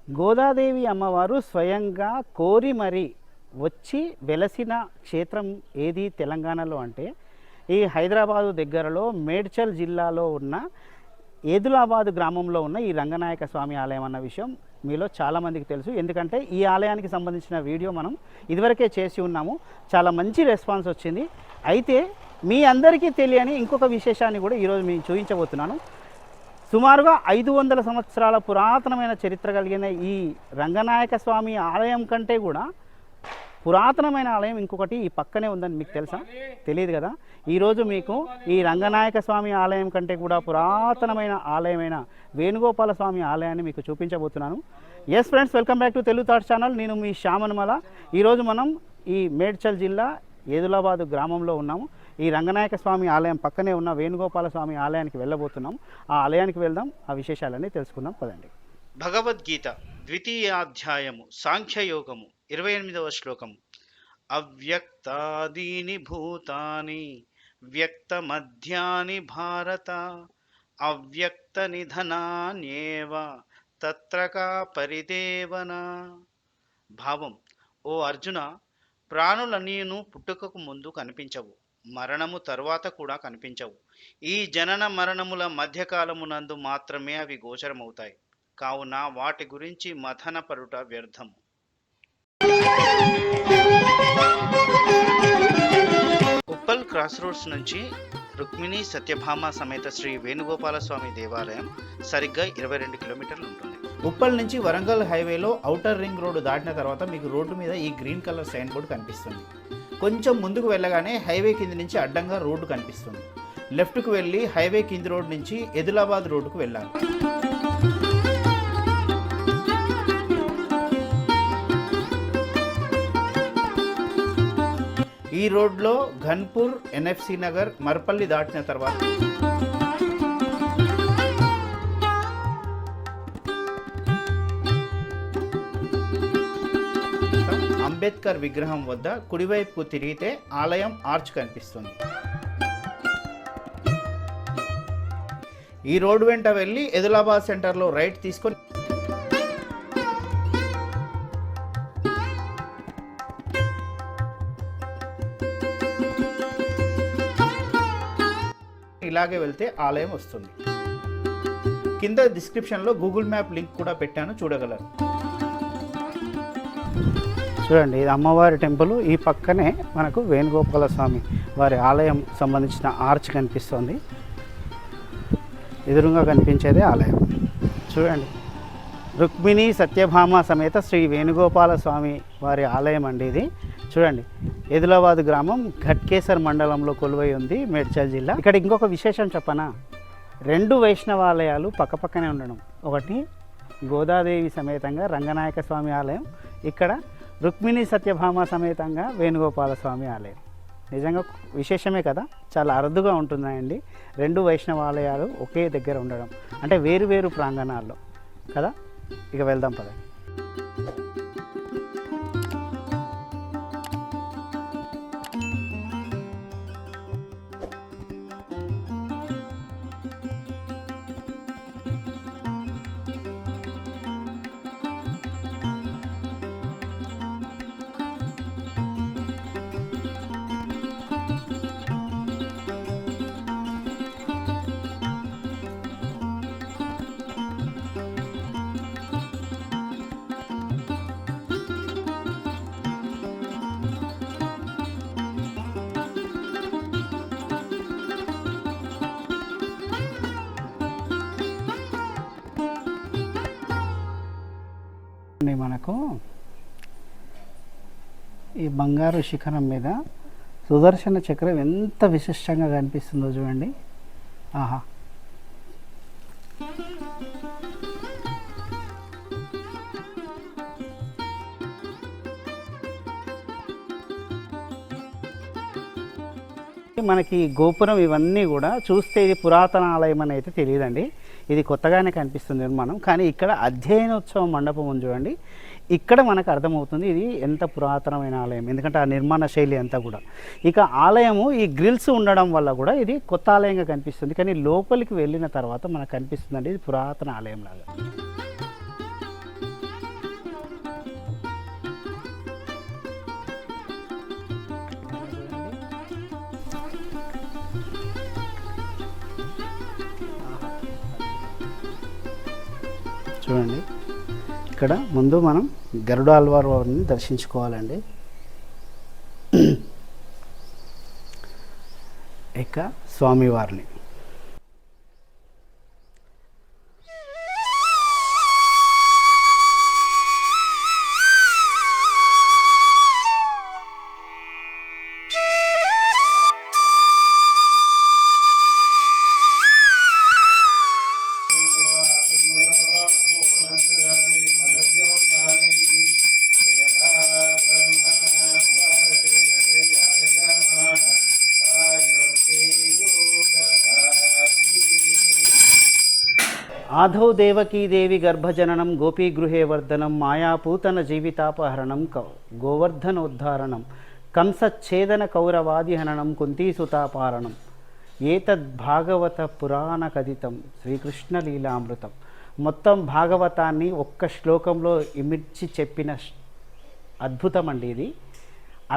గోదాదేవి అమ్మవారు స్వయంగా కోరి మరి వచ్చి వెలసిన క్షేత్రం ఏది తెలంగాణలో అంటే ఈ హైదరాబాదు దగ్గరలో మేడ్చల్ జిల్లాలో ఉన్న ఏదులాబాద్ గ్రామంలో ఉన్న ఈ రంగనాయక స్వామి ఆలయం అన్న విషయం మీలో చాలామందికి తెలుసు. ఎందుకంటే ఈ ఆలయానికి సంబంధించిన వీడియో మనం ఇదివరకే చేసి ఉన్నాము. చాలా మంచి రెస్పాన్స్ వచ్చింది. అయితే మీ అందరికీ తెలియని ఇంకొక విశేషాన్ని కూడా ఈరోజు మీకు చూపించబోతున్నాను. సుమారుగా 500 సంవత్సరాల పురాతనమైన చరిత్ర కలిగిన ఈ రంగనాయక స్వామి ఆలయం కంటే కూడా పురాతనమైన ఆలయం ఇంకొకటి ఈ పక్కనే ఉందని మీకు తెలుసా? తెలియదు కదా. ఈరోజు మీకు ఈ రంగనాయక స్వామి ఆలయం కంటే కూడా పురాతనమైన ఆలయమైన వేణుగోపాల స్వామి ఆలయాన్ని మీకు చూపించబోతున్నాను. Yes friends, welcome back to Telugu thoughts channel. నేను మీ శ్యామనమల. ఈరోజు మనం ఈ మేడ్చల్ జిల్లా ఏదులాబాద్ గ్రామంలో ఉన్నాము. ఈ రంగనాయక స్వామి ఆలయం పక్కనే ఉన్న వేణుగోపాల స్వామి ఆలయానికి వెళ్ళబోతున్నాం. ఆ ఆలయానికి వెళ్దాం, ఆ విశేషాలన్నీ తెలుసుకుందాం. పదండి. భగవద్గీత ద్వితీయాధ్యాయము సాంఖ్యయోగము 28వ శ్లోకము. అవ్యక్తాదీని భూతాని వ్యక్తమధ్యాని భారత అవ్యక్త నిధనాన్యేవ తత్రకా పరిదేవన. భావం: ఓ అర్జున, ప్రాణులన్నీను పుట్టుకకు ముందు కనిపించవు, మరణము తరువాత కూడా కనిపించవు. ఈ జనన మరణముల మధ్యకాలమునందు మాత్రమే అవి గోచరమవుతాయి. కావున వాటి గురించి మథన పరుట వ్యర్థము. ఉప్పల్ క్రాస్ రోడ్స్ నుంచి రుక్మిణి సత్యభామ సమేత శ్రీ వేణుగోపాల స్వామి దేవాలయం సరిగ్గా 22 కిలోమీటర్లు ఉంటుంది. ఉప్పల్ నుంచి వరంగల్ హైవేలో ఔటర్ రింగ్ రోడ్డు దాటిన తర్వాత మీకు రోడ్డు మీద ఈ గ్రీన్ కలర్ సైన్ బోర్డు కనిపిస్తుంది. కొంచెం ముందుకు వెళ్ళగానే హైవే కింది నుంచి అడ్డంగా రోడ్డు కనిపిస్తుంది. లెఫ్ట్కు వెళ్ళి హైవే కింది రోడ్డు నుంచి ఏదులాబాద్ రోడ్డుకు వెళ్ళాలి. ఈ రోడ్లో ఘన్పూర్, ఎన్ఎఫ్సి నగర్, మర్పల్లి దాటిన తర్వాత అంబేద్కర్ విగ్రహం వద్ద కుడివైపుకు తిరిగితే ఆలయం ఆర్చ్ కనిపిస్తుంది. ఈ రోడ్డు వెంట వెళ్ళి ఏదులాబాద్ సెంటర్లో రైట్ తీసుకొని ఇలాగే వెళ్తే ఆలయం వస్తుంది. కింద డిస్క్రిప్షన్లో గూగుల్ మ్యాప్ లింక్ కూడా పెట్టాను, చూడగలరు. చూడండి, ఇది అమ్మవారి టెంపుల్. ఈ పక్కనే మనకు వేణుగోపాల స్వామి వారి ఆలయం సంబంధించిన ఆర్చ్ కనిపిస్తుంది. ఎదురుగా కనిపించేదే ఆలయం. చూడండి, రుక్మిణి సత్యభామ సమేత శ్రీ వేణుగోపాల స్వామి వారి ఆలయం అండి ఇది. చూడండి, ఏదులాబాద్ గ్రామం ఘట్కేసర్ మండలంలో కొలువై ఉంది, మేడ్చల్ జిల్లా. ఇక్కడ ఇంకొక విశేషం చెప్పనా, 2 వైష్ణవాలయాలు పక్కపక్కనే ఉండడం. ఒకటి గోదాదేవి సమేతంగా రంగనాయక స్వామి ఆలయం, ఇక్కడ రుక్మిణి సత్యభామ సమేతంగా వేణుగోపాల స్వామి ఆలయం. నిజంగా విశేషమే కదా, చాలా అరుదుగా ఉంటున్నాయండి 2 వైష్ణవాలయాలు ఒకే దగ్గర ఉండడం, అంటే వేరు వేరు ప్రాంగణాల్లో కదా. ఇక వెళ్దాం పద. మనకు ఈ బంగారు శిఖరం మీద సుదర్శన చక్రం ఎంత విశిష్టంగా కనిపిస్తుందో చూడండి. ఆహా, మనకి గోపురం ఇవన్నీ కూడా చూస్తే ఇది పురాతన ఆలయం అని అయితే తెలియదండి. ఇది కొత్తగానే కనిపిస్తుంది నిర్మాణం. కానీ ఇక్కడ అధ్యయనోత్సవ మండపం ఉంది చూడండి, ఇక్కడ మనకు అర్థమవుతుంది ఇది ఎంత పురాతనమైన ఆలయం, ఎందుకంటే ఆ నిర్మాణ శైలి అంతా కూడా. ఇక ఆలయము ఈ గ్రిల్స్ ఉండడం వల్ల కూడా ఇది కొత్త ఆలయంగా కనిపిస్తుంది, కానీ లోపలికి వెళ్ళిన తర్వాత మనకు కనిపిస్తుందండి ఇది పురాతన ఆలయం లాగా. చూడండి, ఇక్కడ ముందు మనం గరుడాల్వార్ వారిని దర్శించుకోవాలండి. ఇక స్వామివారిని ఆధౌ దేవకీదేవి గర్భజననం గోపీగృహే వర్ధనం మాయాపూతన జీవితాపహరణం గోవర్ధనోద్ధారణం కంసచ్ఛేదన కౌరవాదిహననం కుంతీసుతాపారణం ఏతద్భాగవత పురాణ కథితం శ్రీకృష్ణ లీలామృతం. మొత్తం భాగవతాన్ని ఒక్క శ్లోకంలో ఇమిడ్చి చెప్పిన అద్భుతం అండి ఇది.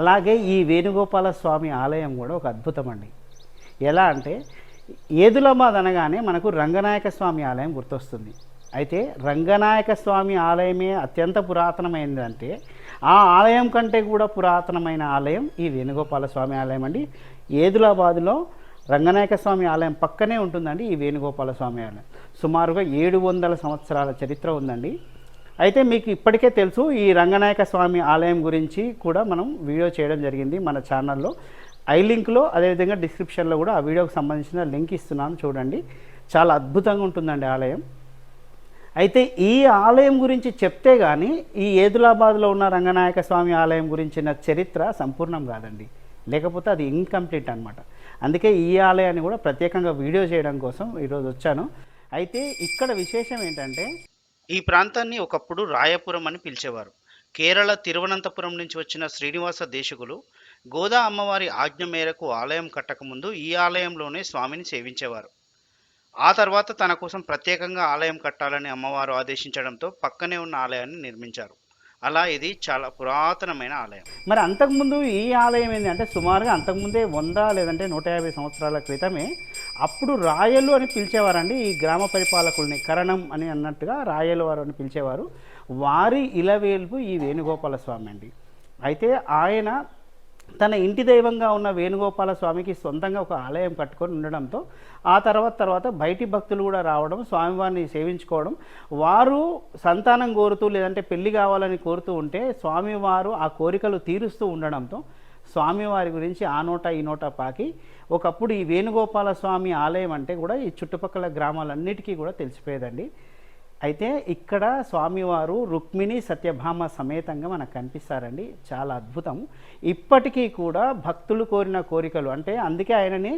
అలాగే ఈ వేణుగోపాల స్వామి ఆలయం కూడా ఒక అద్భుతం అండి. ఎలా అంటే ఏదులాబాద్ అనగానే మనకు రంగనాయక స్వామి ఆలయం గుర్తొస్తుంది. అయితే రంగనాయక స్వామి ఆలయమే అత్యంత పురాతనమైనదంటే ఆ ఆలయం కంటే కూడా పురాతనమైన ఆలయం ఈ వేణుగోపాల స్వామి ఆలయం అండి. ఏదులాబాద్లో రంగనాయక స్వామి ఆలయం పక్కనే ఉంటుందండి ఈ వేణుగోపాల స్వామి ఆలయం. సుమారుగా 700 సంవత్సరాల చరిత్ర ఉందండి. అయితే మీకు ఇప్పటికే తెలుసు, ఈ రంగనాయక స్వామి ఆలయం గురించి కూడా మనం వీడియో చేయడం జరిగింది మన ఛానల్లో. ఐ లింక్లో అదేవిధంగా డిస్క్రిప్షన్లో కూడా ఆ వీడియోకి సంబంధించిన లింక్ ఇస్తున్నాను, చూడండి. చాలా అద్భుతంగా ఉంటుందండి ఆలయం. అయితే ఈ ఆలయం గురించి చెప్తే కానీ ఈ ఏదులాబాద్లో ఉన్న రంగనాయక స్వామి ఆలయం గురించిన చరిత్ర సంపూర్ణం కాదండి, లేకపోతే అది ఇన్కంప్లీట్ అనమాట. అందుకే ఈ ఆలయాన్ని కూడా ప్రత్యేకంగా వీడియో చేయడం కోసం ఈరోజు వచ్చాను. అయితే ఇక్కడ విశేషం ఏంటంటే ఈ ప్రాంతాన్ని ఒకప్పుడు రాయపురం అని పిలిచేవారు. కేరళ తిరువనంతపురం నుంచి వచ్చిన శ్రీనివాస దేశికులు గోదా అమ్మవారి ఆజ్ఞ మేరకు ఆలయం కట్టకముందు ఈ ఆలయంలోనే స్వామిని సేవించేవారు. ఆ తర్వాత తన కోసం ప్రత్యేకంగా ఆలయం కట్టాలని అమ్మవారు ఆదేశించడంతో పక్కనే ఉన్న ఆలయాన్ని నిర్మించారు. అలా ఇది చాలా పురాతనమైన ఆలయం. మరి అంతకుముందు ఈ ఆలయం ఏంటంటే సుమారుగా అంతకుముందే 100 లేదంటే 150 సంవత్సరాల క్రితమే అప్పుడు రాయలు అని పిలిచేవారండి ఈ గ్రామ పరిపాలకుల్ని. కరణం అని అన్నట్టుగా రాయలు వారు అని పిలిచేవారు. వారి ఇలవేల్పు ఈ వేణుగోపాల స్వామి అండి. అయితే ఆయన తన ఇంటి దైవంగా ఉన్న వేణుగోపాల స్వామికి సొంతంగా ఒక ఆలయం కట్టుకొని ఉండడంతో ఆ తర్వాత బయటి భక్తులు కూడా రావడం, స్వామివారిని సేవించుకోవడం, వారు సంతానం కోరుతూ లేదంటే పెళ్లి కావాలని కోరుతూ ఉంటే స్వామివారు ఆ కోరికలు తీరుస్తూ ఉండడంతో స్వామివారి గురించి ఆ నోట ఈ నోట పాకి ఒకప్పుడు ఈ వేణుగోపాల స్వామి ఆలయం అంటే కూడా ఈ చుట్టుపక్కల గ్రామాలన్నిటికీ కూడా తెలిసిపోయేదండి. అయితే ఇక్కడ స్వామివారు రుక్మిణి సత్యభామ సమేతంగా మనకు కనిపిస్తారండి. చాలా అద్భుతం. ఇప్పటికీ కూడా భక్తులు కోరిన కోరికలు అంటే అందుకే ఆయనని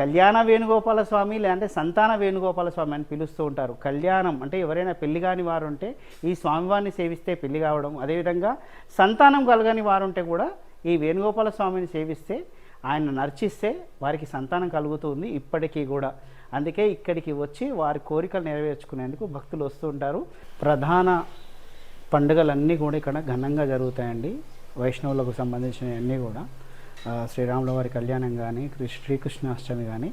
కళ్యాణ వేణుగోపాల స్వామి లేదంటే సంతాన వేణుగోపాల స్వామి అని పిలుస్తూ ఉంటారు. కళ్యాణం అంటే ఎవరైనా పెళ్లి కాని వారు ఉంటే ఈ స్వామివారిని సేవిస్తే పెళ్లి కావడం, అదేవిధంగా సంతానం కలగని వారు ఉంటే కూడా ఈ వేణుగోపాల స్వామిని సేవిస్తే ఆయన నర్చిస్తే వారికి సంతానం కలుగుతుంది ఇప్పటికీ కూడా. అందుకే ఇక్కడికి వచ్చి వారి కోరికలు నెరవేర్చుకునేందుకు భక్తులు వస్తూ ఉంటారు. ప్రధాన పండుగలన్నీ కూడా ఇక్కడ ఘనంగా జరుగుతాయండి. వైష్ణవులకు సంబంధించినవన్నీ కూడా శ్రీరాముల వారి కళ్యాణం కానీ శ్రీకృష్ణాష్టమి కానీ,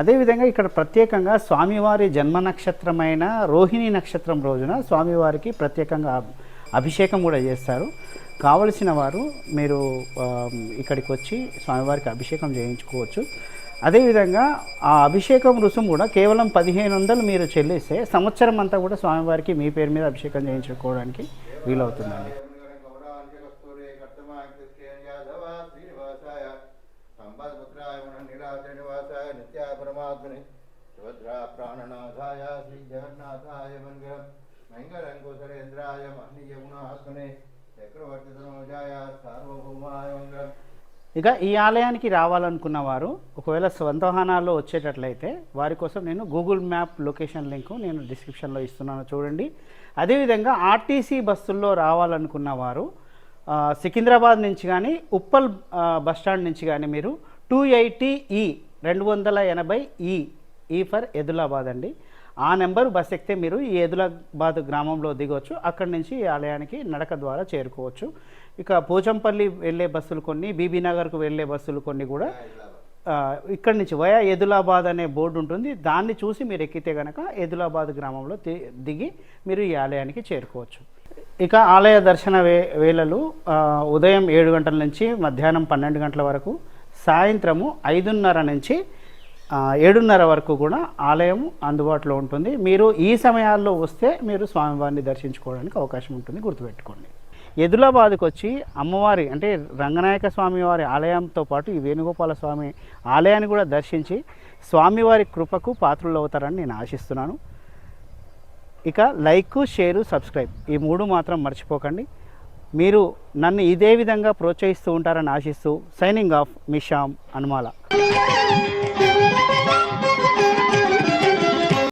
అదేవిధంగా ఇక్కడ ప్రత్యేకంగా స్వామివారి జన్మ నక్షత్రమైన రోహిణి నక్షత్రం రోజున స్వామివారికి ప్రత్యేకంగా అభిషేకం కూడా చేస్తారు. కావలసిన వారు మీరు ఇక్కడికి వచ్చి స్వామివారికి అభిషేకం చేయించుకోవచ్చు. అదేవిధంగా ఆ అభిషేకం రుసుము కూడా కేవలం 1500 మీరు చెల్లిస్తే సంవత్సరం అంతా కూడా స్వామివారికి మీ పేరు మీద అభిషేకం చేయించుకోవడానికి వీలవుతుందండి. ఇక ఈ ఆలయానికి రావాలనుకున్న వారు ఒకవేళ స్వంత వాహనాల్లో వచ్చేటట్లయితే వారి కోసం నేను గూగుల్ మ్యాప్ లొకేషన్ లింకు నేను డిస్క్రిప్షన్లో ఇస్తున్నాను, చూడండి. అదేవిధంగా ఆర్టీసీ బస్సుల్లో రావాలనుకున్న వారు సికింద్రాబాద్ నుంచి కానీ ఉప్పల్ బస్టాండ్ నుంచి కానీ మీరు 280E 280E ఈ ఫర్ ఎదులాబాద్ అండి. ఆ నెంబర్ బస్ ఎక్కితే మీరు ఈ ఎదులాబాద్ గ్రామంలో దిగవచ్చు. అక్కడి నుంచి ఈ ఆలయానికి నడక ద్వారా చేరుకోవచ్చు. ఇక పోచంపల్లి వెళ్ళే బస్సులు కొన్ని, బీబీనగర్కు వెళ్ళే బస్సులు కొన్ని కూడా ఇక్కడి నుంచి వయా ఎదులాబాద్ అనే బోర్డు ఉంటుంది, దాన్ని చూసి మీరు ఎక్కితే కనుక ఎదులాబాద్ గ్రామంలో దిగి మీరు ఈ ఆలయానికి చేరుకోవచ్చు. ఇక ఆలయ దర్శన వేళలు ఉదయం 7 గంటల నుంచి మధ్యాహ్నం 12 గంటల వరకు, సాయంత్రము 5:30 నుంచి 7:30 వరకు కూడా ఆలయం అందుబాటులో ఉంటుంది. మీరు ఈ సమయాల్లో వస్తే మీరు స్వామివారిని దర్శించుకోవడానికి అవకాశం ఉంటుంది, గుర్తుపెట్టుకోండి. ఎదులాబాద్కి వచ్చి అమ్మవారి అంటే రంగనాయక స్వామి వారి ఆలయంతో పాటు ఈ వేణుగోపాల స్వామి ఆలయాన్ని కూడా దర్శించి స్వామివారి కృపకు పాత్రలు అవుతారని నేను ఆశిస్తున్నాను. ఇక లైక్, షేరు, సబ్స్క్రైబ్ ఈ 3 మాత్రం మర్చిపోకండి. మీరు నన్ను ఇదే విధంగా ప్రోత్సహిస్తూ ఉంటారని ఆశిస్తూ సైనింగ్ ఆఫ్ మీ శ్యామ్ అనుమాల.